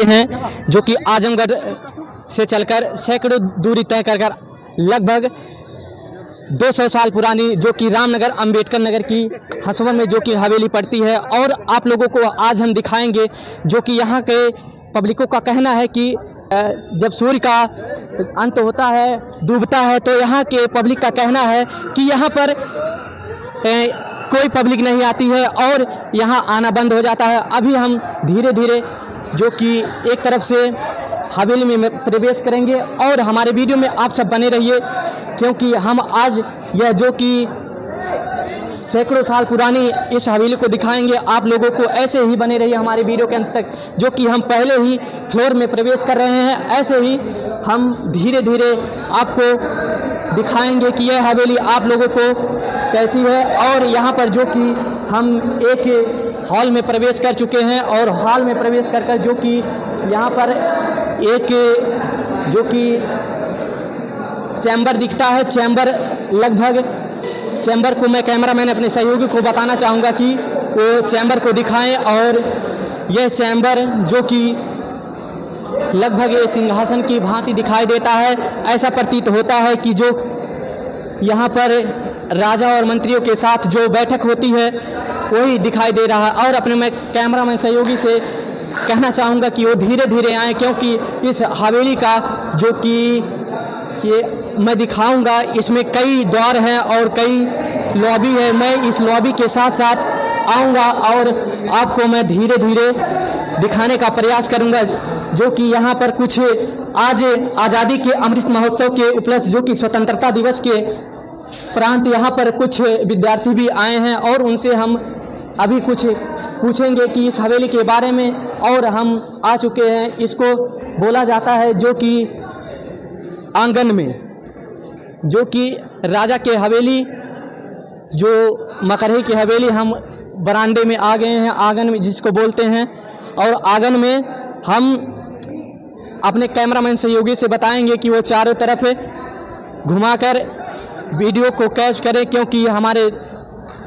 हैं जो कि आजमगढ़ से चलकर सैकड़ों दूरी तय कर लगभग 200 साल पुरानी जो कि रामनगर अंबेडकर नगर की हसवन में जो कि हवेली पड़ती है। और आप लोगों को आज हम दिखाएंगे जो कि यहाँ के पब्लिकों का कहना है कि जब सूर्य का अंत होता है, डूबता है, तो यहाँ के पब्लिक का कहना है कि यहाँ पर कोई पब्लिक नहीं आती है और यहाँ आना बंद हो जाता है। अभी हम धीरे धीरे जो कि एक तरफ से हवेली में प्रवेश करेंगे और हमारे वीडियो में आप सब बने रहिए, क्योंकि हम आज यह जो कि सैकड़ों साल पुरानी इस हवेली को दिखाएंगे आप लोगों को। ऐसे ही बने रहिए हमारे वीडियो के अंत तक, जो कि हम पहले ही फ्लोर में प्रवेश कर रहे हैं। ऐसे ही हम धीरे धीरे आपको दिखाएंगे कि यह हवेली आप लोगों को कैसी है। और यहाँ पर जो कि हम एक हॉल में प्रवेश कर चुके हैं और हॉल में प्रवेश कर जो कि यहाँ पर एक जो कि चैम्बर दिखता है। चैम्बर को मैं कैमरामैन अपने सहयोगी को बताना चाहूँगा कि वो चैम्बर को दिखाएं। और यह चैम्बर जो कि लगभग ये सिंहासन की भांति दिखाई देता है। ऐसा प्रतीत होता है कि जो यहाँ पर राजा और मंत्रियों के साथ जो बैठक होती है वही दिखाई दे रहा है। और अपने मैं कैमरामैन सहयोगी से कहना चाहूँगा कि वो धीरे धीरे आएँ, क्योंकि इस हवेली का जो कि ये मैं दिखाऊंगा, इसमें कई द्वार हैं और कई लॉबी है। मैं इस लॉबी के साथ साथ आऊँगा और आपको मैं धीरे धीरे दिखाने का प्रयास करूँगा। जो कि यहाँ पर कुछ आज आज़ादी के अमृत महोत्सव के उपलक्ष्य जो कि स्वतंत्रता दिवस के प्रांत यहाँ पर कुछ विद्यार्थी भी आए हैं और उनसे हम अभी कुछ पूछेंगे कि इस हवेली के बारे में। और हम आ चुके हैं, इसको बोला जाता है जो कि आंगन में, जो कि राजा के हवेली जो मकरही की हवेली, हम बरामदे में आ गए हैं, आंगन में जिसको बोलते हैं। और आंगन में हम अपने कैमरामैन सहयोगी से बताएंगे कि वो चारों तरफ घुमाकर वीडियो को कैच करें, क्योंकि हमारे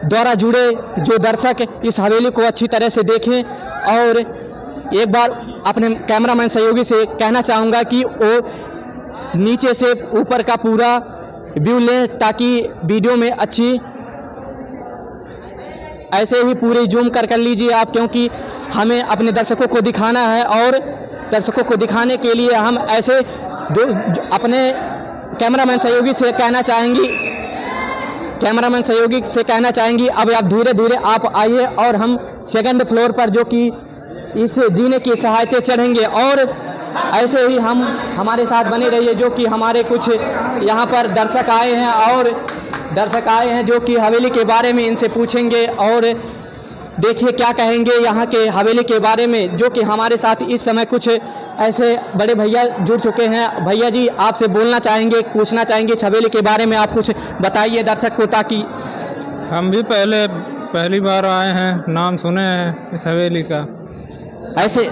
द्वारा जुड़े जो दर्शक इस हवेली को अच्छी तरह से देखें। और एक बार अपने कैमरामैन सहयोगी से कहना चाहूँगा कि वो नीचे से ऊपर का पूरा व्यू लें, ताकि वीडियो में अच्छी ऐसे ही पूरी जूम कर लीजिए आप, क्योंकि हमें अपने दर्शकों को दिखाना है। और दर्शकों को दिखाने के लिए हम ऐसे अपने कैमरामैन सहयोगी से कहना चाहेंगी अब आप धीरे धीरे आप आइए और हम सेकंड फ्लोर पर जो कि इस जीने की सहायता चढ़ेंगे। और ऐसे ही हम हमारे साथ बने रहिए, जो कि हमारे कुछ यहाँ पर दर्शक आए हैं जो कि हवेली के बारे में इनसे पूछेंगे और देखिए क्या कहेंगे यहाँ के हवेली के बारे में। जो कि हमारे साथ इस समय कुछ ऐसे बड़े भैया जुड़ चुके हैं। भैया जी आपसे बोलना चाहेंगे, पूछना चाहेंगे इस हवेली के बारे में, आप कुछ बताइए दर्शक को, ताकि हम भी पहली बार आए हैं, नाम सुने हैं इस हवेली का। ऐसे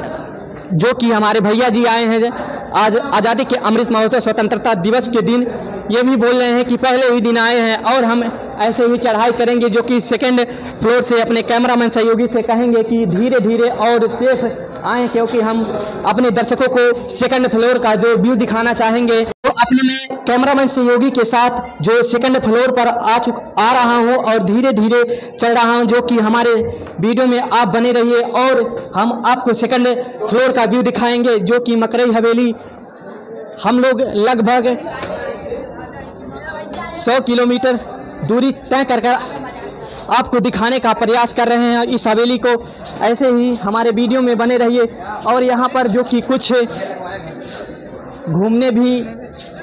जो कि हमारे भैया जी आए हैं आज आज़ादी के अमृत महोत्सव स्वतंत्रता दिवस के दिन, ये भी बोल रहे हैं कि पहले ही दिन आए हैं। और हम ऐसे ही चढ़ाई करेंगे, जो कि सेकंड फ्लोर से अपने कैमरामैन सहयोगी से कहेंगे कि धीरे धीरे और सेफ आएँ, क्योंकि हम अपने दर्शकों को सेकंड फ्लोर का जो व्यू दिखाना चाहेंगे। तो अपने मैं कैमरामैन सहयोगी के साथ जो सेकंड फ्लोर पर आ रहा हूं और धीरे धीरे चल रहा हूं, जो कि हमारे वीडियो में आप बने रहिए और हम आपको सेकंड फ्लोर का व्यू दिखाएंगे। जो कि मकरई हवेली हम लोग लगभग 100 किलोमीटर दूरी तय कर आपको दिखाने का प्रयास कर रहे हैं इस हवेली को। ऐसे ही हमारे वीडियो में बने रहिए। और यहाँ पर जो कि कुछ घूमने भी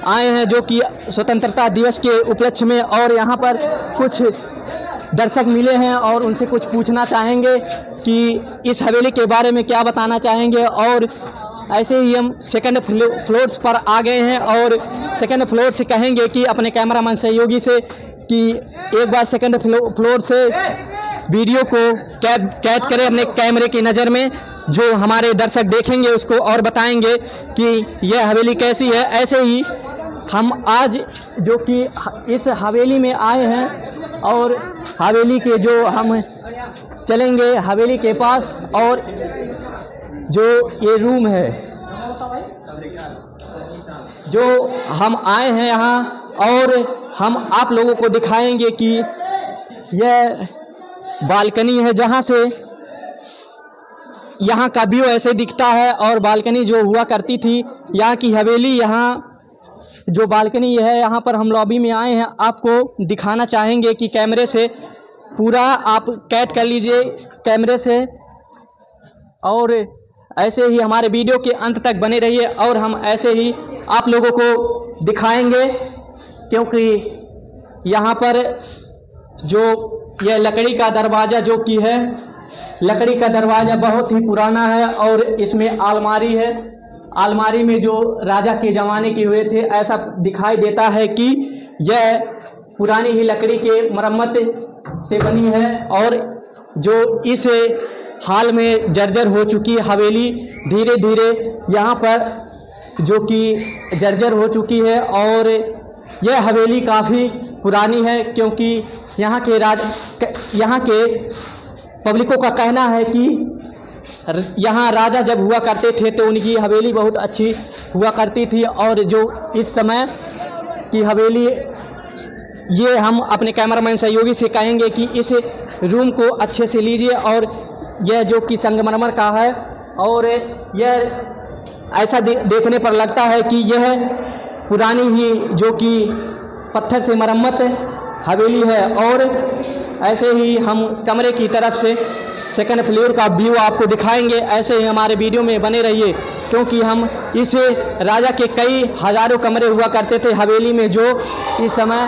आए हैं जो कि स्वतंत्रता दिवस के उपलक्ष्य में, और यहाँ पर कुछ दर्शक मिले हैं और उनसे कुछ पूछना चाहेंगे कि इस हवेली के बारे में क्या बताना चाहेंगे। और ऐसे ही हम सेकंड फ्लोर्स पर आ गए हैं और सेकंड फ्लोर से कहेंगे कि अपने कैमरामैन सहयोगी से कि एक बार सेकंड फ्लोर से वीडियो को कैद करें अपने कैमरे की नज़र में, जो हमारे दर्शक देखेंगे उसको और बताएंगे कि यह हवेली कैसी है। ऐसे ही हम आज जो कि इस हवेली में आए हैं और हवेली के जो हम चलेंगे हवेली के पास, और जो ये रूम है, जो हम आए हैं यहाँ और हम आप लोगों को दिखाएंगे कि यह बालकनी है जहाँ से यहाँ का व्यू ऐसे दिखता है। और बालकनी जो हुआ करती थी यहाँ की हवेली, यहाँ जो बालकनी है यहाँ पर हम लॉबी में आए हैं, आपको दिखाना चाहेंगे कि कैमरे से पूरा आप कैद कर लीजिए कैमरे से, और ऐसे ही हमारे वीडियो के अंत तक बने रहिए और हम ऐसे ही आप लोगों को दिखाएंगे, क्योंकि यहाँ पर जो यह लकड़ी का दरवाज़ा जो कि है, लकड़ी का दरवाज़ा बहुत ही पुराना है और इसमें आलमारी है। आलमारी में जो राजा के ज़माने के हुए थे, ऐसा दिखाई देता है कि यह पुरानी ही लकड़ी के मरम्मत से बनी है और जो इस हाल में जर्जर हो चुकी हवेली धीरे धीरे यहाँ पर जो कि जर्जर हो चुकी है। और यह हवेली काफ़ी पुरानी है, क्योंकि यहाँ के पब्लिकों का कहना है कि यहाँ राजा जब हुआ करते थे तो उनकी हवेली बहुत अच्छी हुआ करती थी। और जो इस समय की हवेली, ये हम अपने कैमरामैन सहयोगी से कहेंगे कि इस रूम को अच्छे से लीजिए। और यह जो कि संगमरमर का है और यह ऐसा देखने पर लगता है कि यह पुरानी ही जो कि पत्थर से मरम्मत हवेली है। और ऐसे ही हम कमरे की तरफ से सेकंड फ्लोर का व्यू आपको दिखाएंगे। ऐसे ही हमारे वीडियो में बने रहिए, क्योंकि हम इस राजा के कई हज़ारों कमरे हुआ करते थे हवेली में, जो इस समय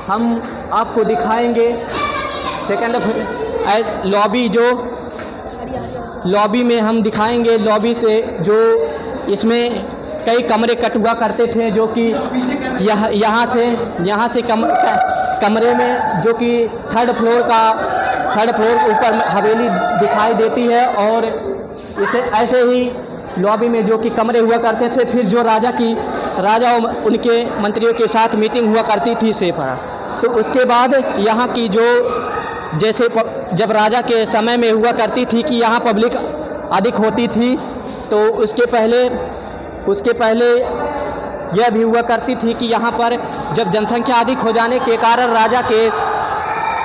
हम आपको दिखाएंगे। सेकंड लॉबी, जो लॉबी में हम दिखाएंगे, लॉबी से जो इसमें कई कमरे कट हुआ करते थे, जो कि यहाँ से कमरे में जो कि थर्ड फ्लोर ऊपर हवेली दिखाई देती है। और इसे ऐसे ही लॉबी में जो कि कमरे हुआ करते थे, फिर जो राजा और उनके मंत्रियों के साथ मीटिंग हुआ करती थी सेफा, तो उसके बाद यहाँ की जो जैसे जब राजा के समय में हुआ करती थी कि यहाँ पब्लिक अधिक होती थी, तो उसके पहले यह भी हुआ करती थी कि यहाँ पर जब जनसंख्या अधिक हो जाने के कारण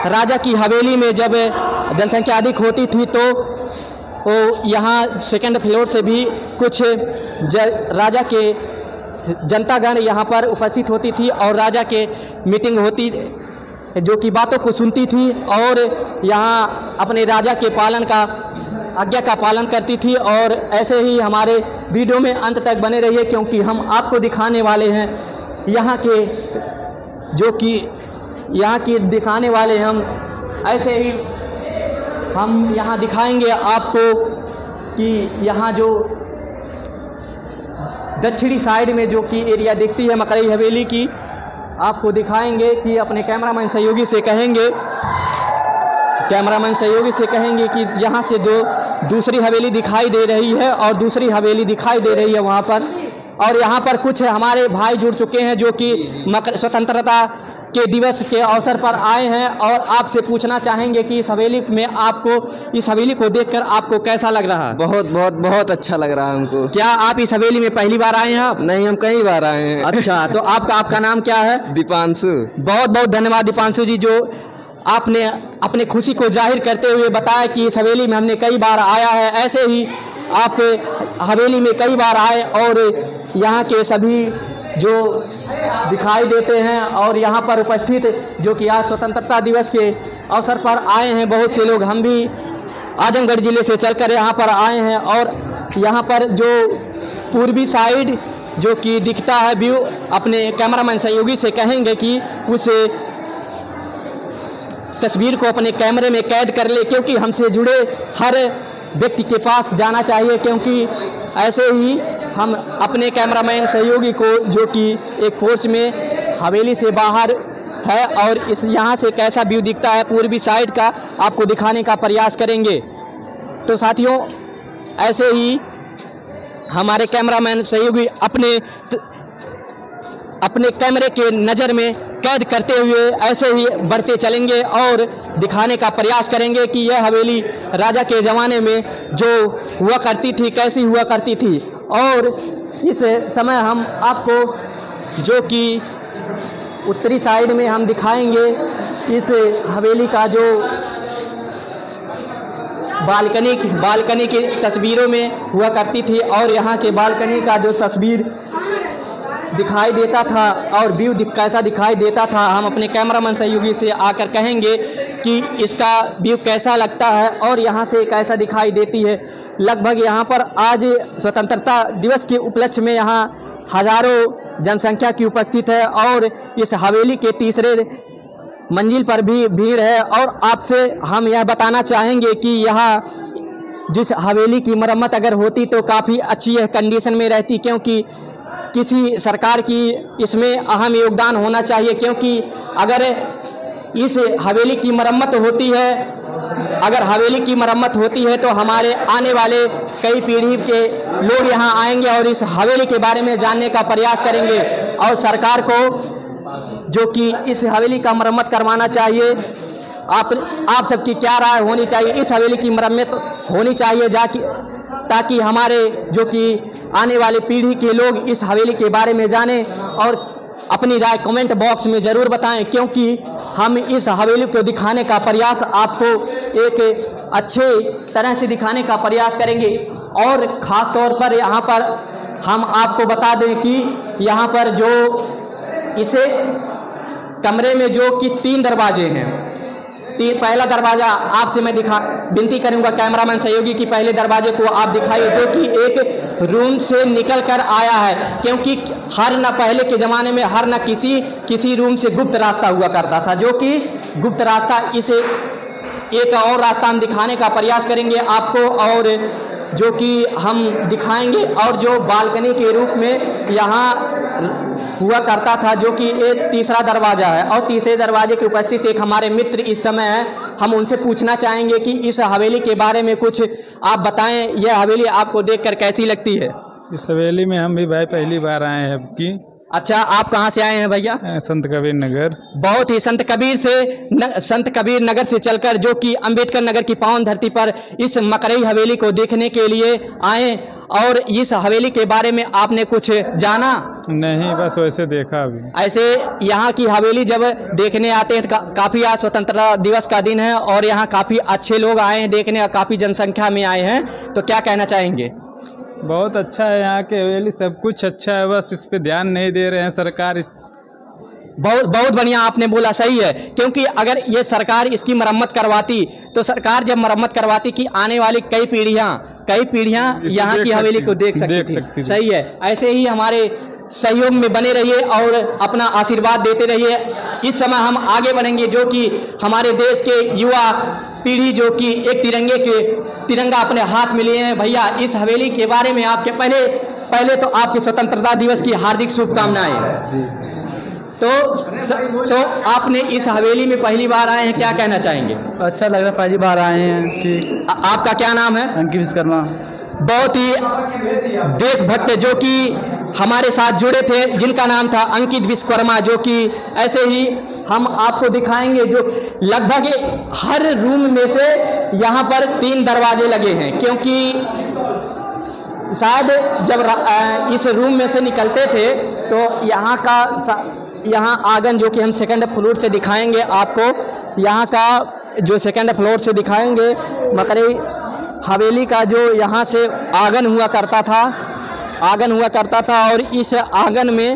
राजा की हवेली में जब जनसंख्या अधिक होती थी, तो यहाँ सेकंड फ्लोर से भी कुछ राजा के जनतागण यहाँ पर उपस्थित होती थी और राजा के मीटिंग होती, जो कि बातों को सुनती थी और यहाँ अपने राजा के आज्ञा का पालन करती थी। और ऐसे ही हमारे वीडियो में अंत तक बने रहिए, क्योंकि हम आपको दिखाने वाले हैं यहाँ की दिखाने वाले हम ऐसे ही हम यहाँ दिखाएंगे आपको कि यहाँ जो दक्षिणी साइड में जो कि एरिया दिखती है मकरई हवेली की, आपको दिखाएंगे कि अपने कैमरामैन सहयोगी से कहेंगे कि यहाँ से जो दूसरी हवेली दिखाई दे रही है और दूसरी हवेली दिखाई दे रही है वहाँ पर। और यहाँ पर कुछ हमारे भाई जुड़ चुके हैं जो कि स्वतंत्रता के दिवस के अवसर पर आए हैं और आपसे पूछना चाहेंगे कि इस हवेली को देखकर आपको कैसा लग रहा है? बहुत अच्छा लग रहा है हमको। क्या आप इस हवेली में पहली बार आए हैं आप? नहीं, हम कई बार आए हैं। अच्छा, तो आपका नाम क्या है? दीपांशु। बहुत बहुत धन्यवाद दीपांशु जी, जो आपने अपने खुशी को जाहिर करते हुए बताया कि इस हवेली में हमने कई बार आया है। ऐसे ही आप हवेली में कई बार आए और यहाँ के सभी जो दिखाई देते हैं और यहाँ पर उपस्थित जो कि आज स्वतंत्रता दिवस के अवसर पर आए हैं बहुत से लोग, हम भी आजमगढ़ ज़िले से चलकर यहाँ पर आए हैं। और यहाँ पर जो पूर्वी साइड जो कि दिखता है व्यू, अपने कैमरामैन सहयोगी से कहेंगे कि उस तस्वीर को अपने कैमरे में कैद कर ले, क्योंकि हमसे जुड़े हर व्यक्ति के पास जाना चाहिए, क्योंकि ऐसे ही हम अपने कैमरामैन सहयोगी को जो कि एक पोर्च में हवेली से बाहर है और यहाँ से कैसा व्यू दिखता है पूर्वी साइड का आपको दिखाने का प्रयास करेंगे। तो साथियों, ऐसे ही हमारे कैमरामैन सहयोगी अपने कैमरे के नज़र में कैद करते हुए ऐसे ही बढ़ते चलेंगे और दिखाने का प्रयास करेंगे कि यह हवेली राजा के ज़माने में जो हुआ करती थी कैसी हुआ करती थी। और इस समय हम आपको जो कि उत्तरी साइड में हम दिखाएंगे इस हवेली का जो बालकनी की तस्वीरों में हुआ करती थी और यहाँ के बालकनी का जो तस्वीर दिखाई देता था और व्यू कैसा दिखाई देता था, हम अपने कैमरामैन सहयोगी से आकर कहेंगे कि इसका व्यू कैसा लगता है और यहाँ से कैसा दिखाई देती है। लगभग यहाँ पर आज स्वतंत्रता दिवस के उपलक्ष्य में यहाँ हज़ारों जनसंख्या की उपस्थित है और इस हवेली के तीसरे मंजिल पर भी भीड़ है। और आपसे हम यह बताना चाहेंगे कि यहाँ जिस हवेली की मरम्मत अगर होती तो काफ़ी अच्छी कंडीशन में रहती, क्योंकि किसी सरकार की इसमें अहम योगदान होना चाहिए। क्योंकि अगर इस हवेली की मरम्मत होती है तो हमारे आने वाले कई पीढ़ी के लोग यहाँ आएंगे और इस हवेली के बारे में जानने का प्रयास करेंगे और सरकार को जो कि इस हवेली का मरम्मत करवाना चाहिए। आप सबकी क्या राय होनी चाहिए? इस हवेली की मरम्मत होनी चाहिए ताकि हमारे जो कि आने वाले पीढ़ी के लोग इस हवेली के बारे में जानें और अपनी राय कमेंट बॉक्स में ज़रूर बताएं, क्योंकि हम इस हवेली को दिखाने का प्रयास आपको एक अच्छे तरह से दिखाने का प्रयास करेंगे। और ख़ास तौर पर यहाँ पर हम आपको बता दें कि यहाँ पर जो इसे कमरे में जो कि 3 दरवाजे हैं, पहला दरवाज़ा आपसे मैं विनती करूंगा कैमरामैन सहयोगी कि पहले दरवाजे को आप दिखाइए, जो कि एक रूम से निकल कर आया है। क्योंकि पहले के ज़माने में हर न किसी रूम से गुप्त रास्ता हुआ करता था, जो कि गुप्त रास्ता इसे एक और रास्ता हम दिखाने का प्रयास करेंगे आपको और जो कि हम दिखाएंगे। और जो बालकनी के रूप में यहाँ हुआ करता था, जो कि एक तीसरा दरवाज़ा है और तीसरे दरवाजे के उपस्थित एक हमारे मित्र इस समय हैं। हम उनसे पूछना चाहेंगे कि इस हवेली के बारे में कुछ आप बताएं। यह हवेली आपको देखकर कैसी लगती है? इस हवेली में हम भी भाई पहली बार आए हैं अब की। अच्छा, आप कहाँ से आए हैं भैया? संत कबीर नगर। बहुत ही संत कबीर नगर से चलकर जो कि अंबेडकर नगर की पावन धरती पर इस मकरई हवेली को देखने के लिए आए। और इस हवेली के बारे में आपने कुछ जाना? नहीं, बस वैसे देखा अभी। ऐसे यहाँ की हवेली जब देखने आते हैं काफ़ी आज स्वतंत्रता दिवस का दिन है और यहाँ काफ़ी अच्छे लोग आए हैं देखने और काफ़ी जनसंख्या में आए हैं, तो क्या कहना चाहेंगे? बहुत अच्छा है यहाँ के हवेली, सब कुछ अच्छा है, बस इस पे ध्यान नहीं दे रहे हैं सरकार। बहुत बढ़िया आपने बोला, सही है। क्योंकि अगर ये सरकार इसकी मरम्मत करवाती तो सरकार जब मरम्मत करवाती कि आने वाली कई पीढ़ियाँ यहाँ की हवेली को देख सकती थी। सही है। ऐसे ही हमारे सहयोग में बने रहिए और अपना आशीर्वाद देते रहिए। इस समय हम आगे बढ़ेंगे, जो कि हमारे देश के युवा पीढ़ी जो कि एक तिरंगा अपने हाथ में लिए हैं। भैया, इस हवेली के बारे में आपके पहले तो आपके स्वतंत्रता दिवस की हार्दिक शुभकामनाएं। तो आपने इस हवेली में पहली बार आए हैं, क्या कहना चाहेंगे? अच्छा लग रहा है, पहली बार आए हैं। ठीक। आपका क्या नाम है? अंकित विश्वकर्मा। बहुत ही देशभक्त जो कि हमारे साथ जुड़े थे, जिनका नाम था अंकित विश्वकर्मा, जो कि ऐसे ही हम आपको दिखाएंगे। जो लगभग हर रूम में से यहाँ पर 3 दरवाजे लगे हैं, क्योंकि शायद जब इस रूम में से निकलते थे तो यहाँ आंगन जो कि हम 2nd फ्लोर से दिखाएंगे आपको। यहाँ का जो 2nd फ्लोर से दिखाएंगे मकरई हवेली का जो यहाँ से आंगन हुआ करता था और इस आंगन में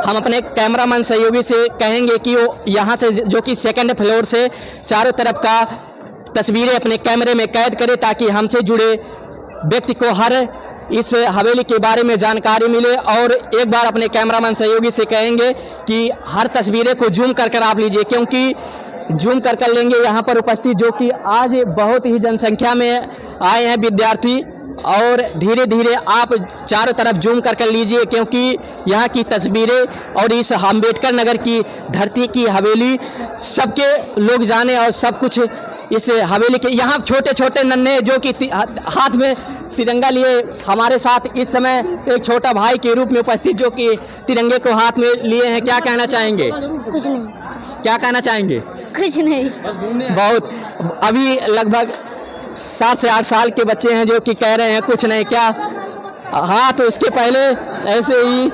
हम अपने कैमरामैन सहयोगी से कहेंगे कि वो यहाँ से जो कि 2nd फ्लोर से चारों तरफ का तस्वीरें अपने कैमरे में कैद करे, ताकि हमसे जुड़े व्यक्ति को हर इस हवेली के बारे में जानकारी मिले। और एक बार अपने कैमरामैन सहयोगी से कहेंगे कि हर तस्वीरें को जूम कर आप लीजिए, क्योंकि जूम कर लेंगे यहाँ पर उपस्थित जो कि आज बहुत ही जनसंख्या में आए हैं विद्यार्थी। और धीरे धीरे आप चारों तरफ जूम कर लीजिए, क्योंकि यहाँ की तस्वीरें और इस अंबेडकर नगर की धरती की हवेली सबके लोग जाने और सब कुछ इस हवेली के। यहाँ छोटे छोटे नन्हे जो कि हाथ में तिरंगा लिए हमारे साथ इस समय एक छोटा भाई के रूप में उपस्थित जो कि तिरंगे को हाथ में लिए हैं। क्या कहना चाहेंगे? कुछ नहीं। क्या कहना चाहेंगे? कुछ नहीं। बहुत अभी लगभग 7 से 8 साल के बच्चे हैं जो कि कह रहे हैं कुछ नहीं। क्या हाँ, तो उसके पहले ऐसे ही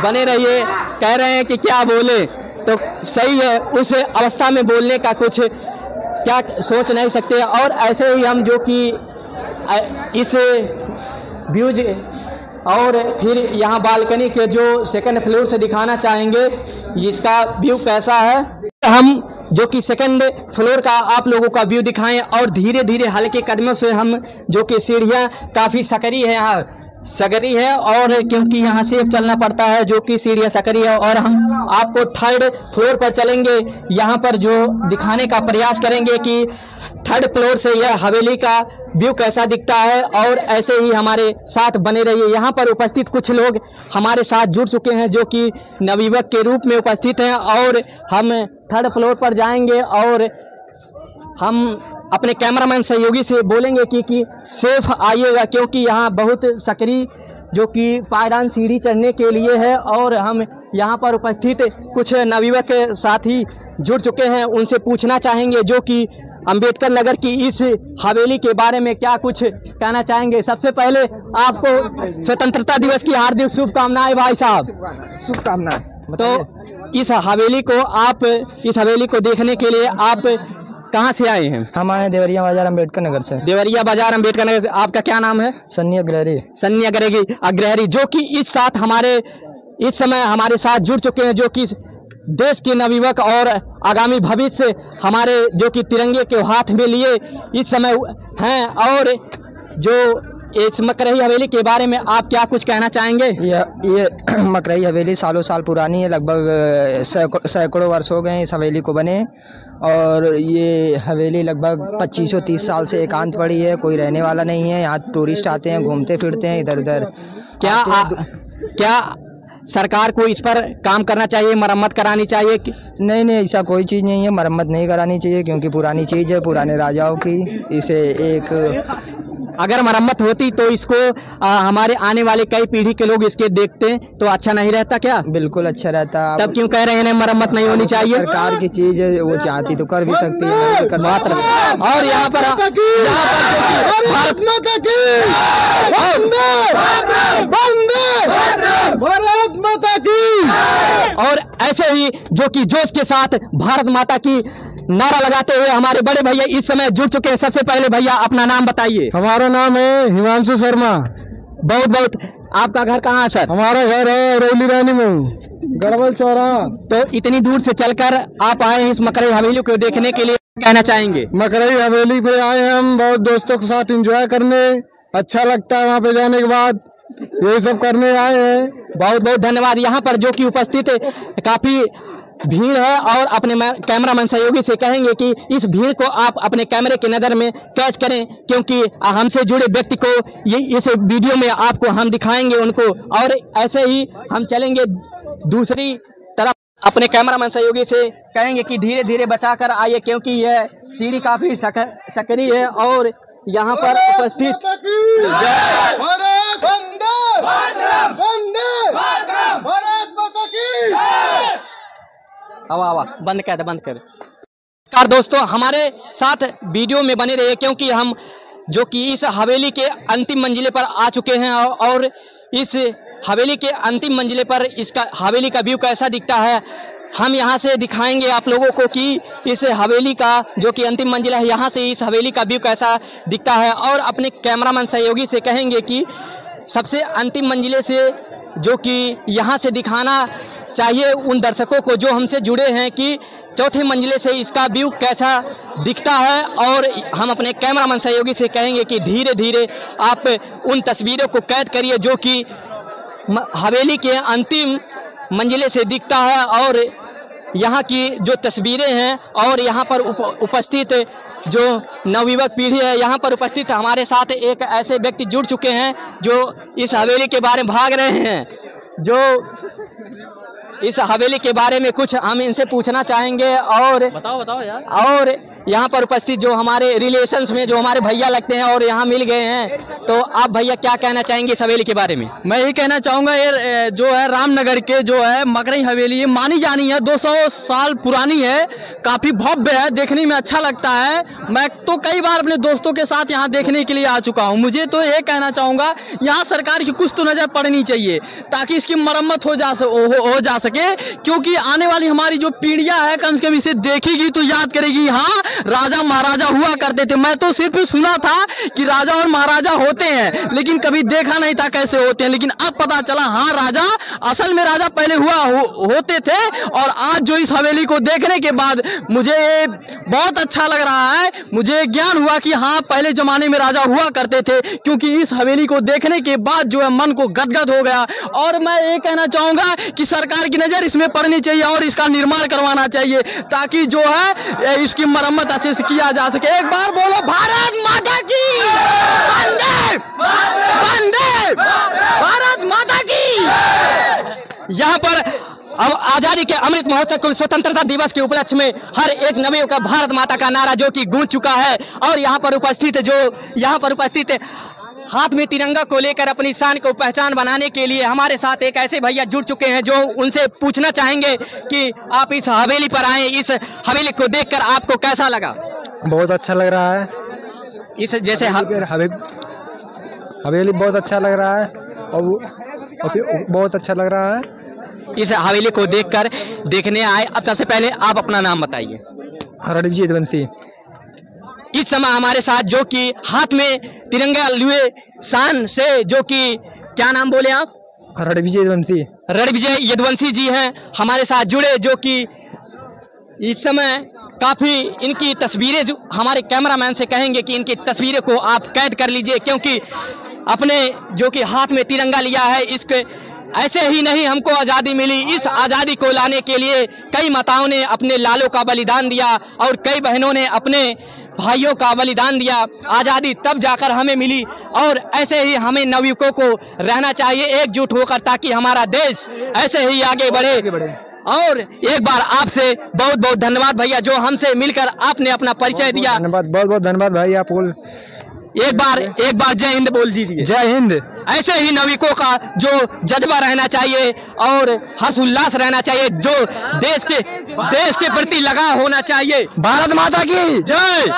बने रहिए। कह रहे हैं कि क्या बोले, तो सही है, उस अवस्था में बोलने का कुछ क्या सोच नहीं सकते। और ऐसे ही हम जो कि इस व्यूज और फिर यहाँ बालकनी के जो 2nd फ्लोर से दिखाना चाहेंगे इसका व्यू कैसा है। हम जो कि 2nd फ्लोर का आप लोगों का व्यू दिखाएं और धीरे धीरे हल्के कदमों से हम जो कि सीढ़ियाँ काफ़ी सकरी है, यहाँ सकरी है और क्योंकि यहाँ से चलना पड़ता है जो कि सीढ़ियाँ सकरी है। और हम आपको 3rd फ्लोर पर चलेंगे, यहाँ पर जो दिखाने का प्रयास करेंगे कि 3rd फ्लोर से यह हवेली का व्यू कैसा दिखता है। और ऐसे ही हमारे साथ बने रहिए। यहाँ पर उपस्थित कुछ लोग हमारे साथ जुड़ चुके हैं जो कि नवयुवक के रूप में उपस्थित हैं और हम 3rd फ्लोर पर जाएंगे और हम अपने कैमरामैन सहयोगी से बोलेंगे कि सेफ आइएगा, क्योंकि यहाँ बहुत सकरी जो कि पायदान सीढ़ी चढ़ने के लिए है। और हम यहाँ पर उपस्थित कुछ नवयुवक साथी जुड़ चुके हैं, उनसे पूछना चाहेंगे जो कि अंबेडकर नगर की इस हवेली के बारे में क्या कुछ कहना चाहेंगे। सबसे पहले आपको स्वतंत्रता दिवस की हार्दिक शुभकामनाएं भाई साहब। शुभकामनाएं। तो इस हवेली को देखने के लिए आप कहाँ से आए हैं? हम आए देवरिया बाजार अम्बेडकर नगर से। देवरिया बाजार अम्बेडकर नगर से। आपका क्या नाम है? सन्नी अग्रहरी। सन्नी अग्रहरी जो कि इस समय हमारे साथ जुड़ चुके हैं, जो कि देश के नवयुवक और आगामी भविष्य हमारे जो कि तिरंगे के हाथ में लिए इस समय हैं। और जो इस मकरई हवेली के बारे में आप क्या कुछ कहना चाहेंगे? ये मकरई हवेली सालों साल पुरानी है, लगभग सैकड़ों वर्ष हो गए इस हवेली को बने। और ये हवेली लगभग 2530 साल से एकांत पड़ी है, कोई रहने वाला नहीं है। यहाँ टूरिस्ट आते हैं, घूमते फिरते हैं इधर उधर। क्या सरकार को इस पर काम करना चाहिए, मरम्मत करानी चाहिए? नहीं, ऐसा कोई चीज़ नहीं है, मरम्मत नहीं करानी चाहिए क्योंकि पुरानी चीज़ है, पुराने राजाओं की। इसे अगर मरम्मत होती तो इसको हमारे आने वाले कई पीढ़ी के लोग इसके देखते तो अच्छा नहीं रहता क्या? बिल्कुल अच्छा रहता। तब क्यों कह रहे हैं मरम्मत नहीं होनी चाहिए? सरकार की चीज है, वो चाहती तो कर भी सकती है, कर मात्र। और यहाँ पर भारत माता की भारत माता की। और ऐसे ही जो कि जोश के साथ भारत माता की नारा लगाते हुए हमारे बड़े भैया इस समय जुड़ चुके हैं। सबसे पहले भैया अपना नाम बताइए। हमारा नाम है हिमांशु शर्मा। बहुत बहुत। आपका घर कहाँ है सर? हमारा घर है रौली रानी में, गढ़वल चौराहा। तो इतनी दूर से चलकर आप आए हैं इस मकरई हवेली को देखने के लिए, कहना चाहेंगे? मकरई हवेली पे आए हैं हम बहुत दोस्तों के साथ एंजॉय करने, अच्छा लगता है वहाँ पे जाने के बाद, यही सब करने आए हैं। बहुत बहुत धन्यवाद। यहाँ पर जो कि उपस्थित काफी भीड़ है और अपने कैमरामैन सहयोगी से कहेंगे कि इस भीड़ को आप अपने कैमरे की नज़र में कैच करें, क्योंकि हमसे जुड़े व्यक्ति को ये इस वीडियो में आपको हम दिखाएंगे उनको। और ऐसे ही हम चलेंगे दूसरी तरफ, अपने कैमरामैन सहयोगी से कहेंगे कि धीरे धीरे बचाकर आइए, क्योंकि यह सीढ़ी काफ़ी सकरी है। और यहाँ पर उपस्थित आवा बंद कर। कार दोस्तों हमारे साथ वीडियो में बने रहिए, क्योंकि हम जो कि इस हवेली के अंतिम मंजिले पर आ चुके हैं और इस हवेली के अंतिम मंजिले पर इसका हवेली का व्यू कैसा दिखता है हम यहाँ से दिखाएंगे आप लोगों को कि इस हवेली का जो कि अंतिम मंजिला है, यहाँ से इस हवेली का व्यू कैसा दिखता है। और अपने कैमरामैन सहयोगी से कहेंगे कि सबसे अंतिम मंजिले से जो कि यहाँ से दिखाना चाहिए उन दर्शकों को जो हमसे जुड़े हैं कि चौथे मंजिले से इसका व्यू कैसा दिखता है। और हम अपने कैमरामैन सहयोगी से कहेंगे कि धीरे धीरे आप उन तस्वीरों को कैद करिए जो कि हवेली के अंतिम मंजिले से दिखता है। और यहाँ की जो तस्वीरें हैं और यहाँ पर उपस्थित जो नवयुवक पीढ़ी है, यहाँ पर उपस्थित हमारे साथ एक ऐसे व्यक्ति जुड़ चुके हैं जो इस हवेली के बारे में भाग रहे हैं, जो इस हवेली के बारे में कुछ हम इनसे पूछना चाहेंगे। और बताओ यार। और यहाँ पर उपस्थित जो हमारे रिलेशंस में जो हमारे भैया लगते हैं और यहाँ मिल गए हैं, तो आप भैया क्या कहना चाहेंगे इस हवेली के बारे में? मैं यही कहना चाहूँगा, ये जो है रामनगर के जो है मकरई हवेली, ये मानी जानी है, 200 साल पुरानी है, काफ़ी भव्य है, देखने में अच्छा लगता है। मैं तो कई बार अपने दोस्तों के साथ यहाँ देखने के लिए आ चुका हूँ। मुझे तो ये कहना चाहूँगा, यहाँ सरकार की कुछ तो नज़र पड़नी चाहिए ताकि इसकी मरम्मत हो जा सके, क्योंकि आने वाली हमारी जो पीढ़ियाँ है कम से कम इसे देखेगी तो याद करेगी, हाँ राजा महाराजा हुआ करते थे। मैं तो सिर्फ सुना था कि राजा और महाराजा होते हैं, लेकिन कभी देखा नहीं था कैसे होते हैं, लेकिन अब पता चला हाँ राजा असल में राजा पहले होते थे। और आज जो इस हवेली को देखने के बाद मुझे बहुत अच्छा लग रहा है, मुझे ज्ञान हुआ कि हाँ पहले जमाने में राजा हुआ करते थे, क्योंकि इस हवेली को देखने के बाद जो है मन को गदगद हो गया। और मैं ये कहना चाहूँगा कि सरकार की नज़र इसमें पड़नी चाहिए और इसका निर्माण करवाना चाहिए ताकि जो है इसकी मरम्मत अच्छे से किया जा सके। एक बार बोलो भारत माता की, वंदे वंदे भारत माता की। यहाँ पर अब आजादी के अमृत महोत्सव को स्वतंत्रता दिवस के उपलक्ष्य में हर एक नवयुवक का भारत माता का नारा जो कि गूंज चुका है, और यहाँ पर उपस्थित हाथ में तिरंगा को लेकर अपनी शान को पहचान बनाने के लिए हमारे साथ एक ऐसे भैया जुड़ चुके हैं जो उनसे पूछना चाहेंगे कि आप इस हवेली पर आए, इस हवेली को देखकर आपको कैसा लगा? बहुत अच्छा लग रहा है। इस जैसे हवेली बहुत अच्छा लग रहा है और बहुत अच्छा लग रहा है। इस हवेली को देखकर देखने आए। अब सबसे पहले आप अपना नाम बताइए। रणविजय यदुवंशी। इस समय हमारे साथ जो कि हाथ में तिरंगा लिए शान से जो कि क्या नाम बोले आप? रणविजय यदुवंशी। रणविजय यदुवंशी जी हैं हमारे साथ जुड़े, जो कि इस समय काफ़ी इनकी तस्वीरें जो हमारे कैमरामैन से कहेंगे कि इनकी तस्वीरें को आप कैद कर लीजिए, क्योंकि अपने जो कि हाथ में तिरंगा लिया है, इसके ऐसे ही नहीं हमको आज़ादी मिली। इस आज़ादी को लाने के लिए कई माताओं ने अपने लालों का बलिदान दिया और कई बहनों ने अपने भाइयों का बलिदान दिया। आज़ादी तब जाकर हमें मिली, और ऐसे ही हमें नवयुवकों को रहना चाहिए एकजुट होकर, ताकि हमारा देश ऐसे ही आगे बढ़े। और एक बार आपसे बहुत बहुत धन्यवाद भैया, जो हमसे मिलकर आपने अपना परिचय दिया। धन्यवाद, बहुत बहुत धन्यवाद भाई। आप एक बार जय हिंद बोल दीजिए। जय हिंद। ऐसे ही नाविकों का जो जज्बा रहना चाहिए और हर्ष उल्लास रहना चाहिए, जो देश के प्रति लगाव होना चाहिए। भारत माता की जय,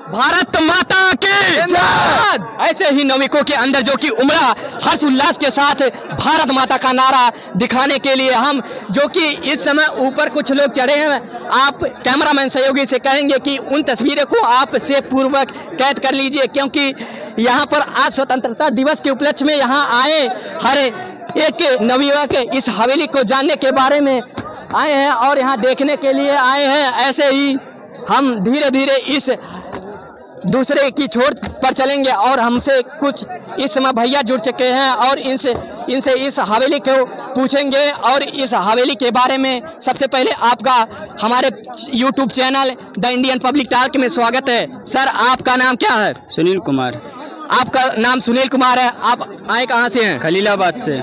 भारत माता की जय। ऐसे ही नाविकों के अंदर जो कि उमड़ा हर्ष उल्लास के साथ भारत माता का नारा दिखाने के लिए हम जो कि इस समय ऊपर कुछ लोग चढ़े हैं, आप कैमरामैन सहयोगी से कहेंगे कि उन तस्वीरों को आप सेफ पूर्वक कैद कर लीजिए, क्योंकि यहाँ पर आज स्वतंत्रता दिवस के उपलक्ष्य में यहाँ आए हर एक नवयुवक इस हवेली को जानने के बारे में आए हैं और यहाँ देखने के लिए आए हैं। ऐसे ही हम धीरे धीरे इस दूसरे की छोर पर चलेंगे और हमसे कुछ इस समय भैया जुड़ चुके हैं और इनसे इस हवेली को पूछेंगे और इस हवेली के बारे में। सबसे पहले आपका हमारे YouTube channel the Indian public talk में स्वागत है। सर, आपका नाम क्या है? सुनील कुमार। आपका नाम सुनील कुमार है। आप आए कहाँ से हैं? खलीलाबाद से।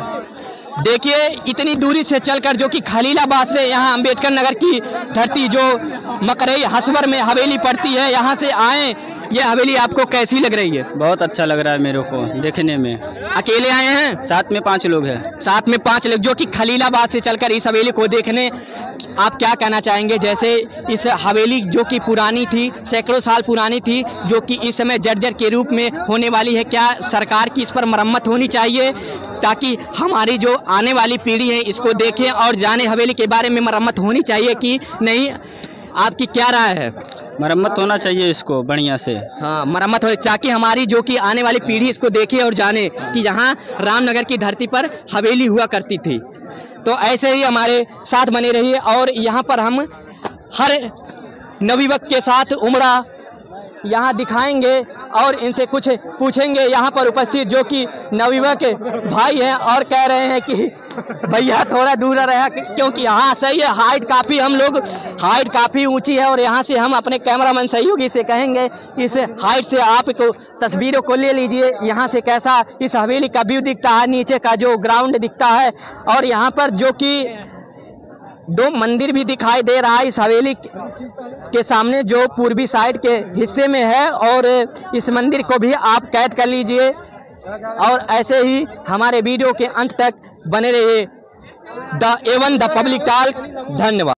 देखिए, इतनी दूरी से चलकर जो कि खलीलाबाद से यहाँ अंबेडकर नगर की धरती जो मकरई हसवर में हवेली पड़ती है, यहाँ से आए। ये हवेली आपको कैसी लग रही है? बहुत अच्छा लग रहा है मेरे को देखने में। अकेले आए हैं? साथ में 5 लोग हैं। साथ में 5 लोग जो कि खलीलाबाद से चलकर इस हवेली को देखने। आप क्या कहना चाहेंगे? जैसे इस हवेली जो कि पुरानी थी, सैकड़ों साल पुरानी थी, जो कि इस समय जर्जर के रूप में होने वाली है, क्या सरकार की इस पर मरम्मत होनी चाहिए ताकि हमारी जो आने वाली पीढ़ी है इसको देखें और जाने हवेली के बारे में मरम्मत होनी चाहिए कि नहीं? आपकी क्या राय है? मरम्मत होना चाहिए इसको बढ़िया से। हाँ, मरम्मत हो ताकि हमारी जो कि आने वाली पीढ़ी इसको देखे और जाने कि यहाँ रामनगर की धरती पर हवेली हुआ करती थी। तो ऐसे ही हमारे साथ बने रहिए और यहाँ पर हम हर नवयुवक के साथ उमड़ा यहाँ दिखाएंगे और इनसे कुछ पूछेंगे। यहाँ पर उपस्थित जो कि नवयुवक भाई हैं और कह रहे हैं कि भैया थोड़ा दूर रहा, क्योंकि यहाँ सही है, हाइट काफ़ी ऊंची है और यहाँ से हम अपने कैमरामैन सहयोगी से कहेंगे इस हाइट से आपको तस्वीरों को ले लीजिए। यहाँ से कैसा इस हवेली का व्यू दिखता है, नीचे का जो ग्राउंड दिखता है और यहाँ पर जो कि दो मंदिर भी दिखाई दे रहा है इस हवेली के सामने, जो पूर्वी साइड के हिस्से में है, और इस मंदिर को भी आप कैद कर लीजिए और ऐसे ही हमारे वीडियो के अंत तक बने रहिए। The A1 the public talk. धन्यवाद।